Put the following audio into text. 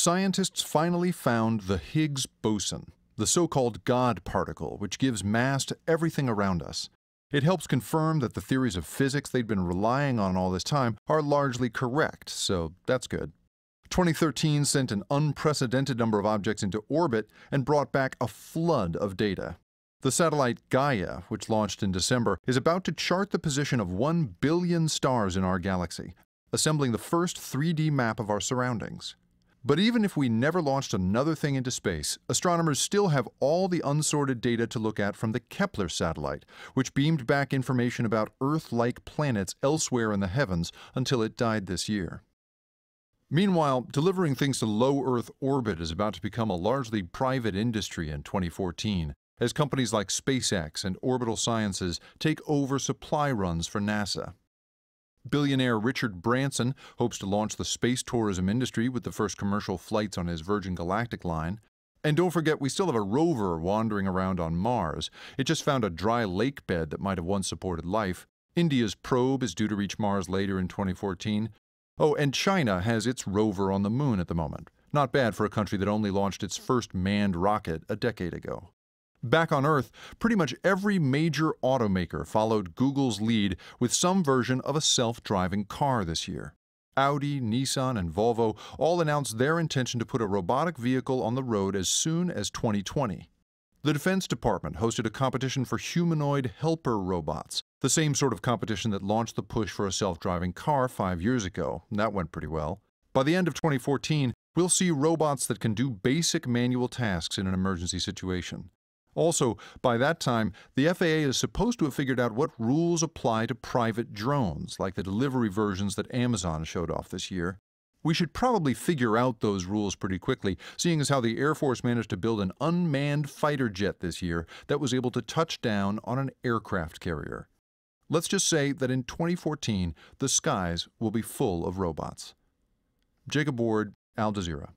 Scientists finally found the Higgs boson, the so-called God particle, which gives mass to everything around us. It helps confirm that the theories of physics they'd been relying on all this time are largely correct, so that's good. 2013 sent an unprecedented number of objects into orbit and brought back a flood of data. The satellite Gaia, which launched in December, is about to chart the position of 1 billion stars in our galaxy, assembling the first 3D map of our surroundings. But even if we never launched another thing into space, astronomers still have all the unsorted data to look at from the Kepler satellite, which beamed back information about Earth-like planets elsewhere in the heavens until it died this year. Meanwhile, delivering things to low Earth orbit is about to become a largely private industry in 2014, as companies like SpaceX and Orbital Sciences take over supply runs for NASA. Billionaire Richard Branson hopes to launch the space tourism industry with the first commercial flights on his Virgin Galactic line. And don't forget, we still have a rover wandering around on Mars. It just found a dry lake bed that might have once supported life. India's probe is due to reach Mars later in 2014. Oh, and China has its rover on the moon at the moment. Not bad for a country that only launched its first manned rocket a decade ago. Back on Earth, pretty much every major automaker followed Google's lead with some version of a self-driving car this year. Audi, Nissan, and Volvo all announced their intention to put a robotic vehicle on the road as soon as 2020. The Defense Department hosted a competition for humanoid helper robots, the same sort of competition that launched the push for a self-driving car 5 years ago. That went pretty well. By the end of 2014, we'll see robots that can do basic manual tasks in an emergency situation. Also, by that time, the FAA is supposed to have figured out what rules apply to private drones, like the delivery versions that Amazon showed off this year. We should probably figure out those rules pretty quickly, seeing as how the Air Force managed to build an unmanned fighter jet this year that was able to touch down on an aircraft carrier. Let's just say that in 2014, the skies will be full of robots. Jacob Ward, Al Jazeera.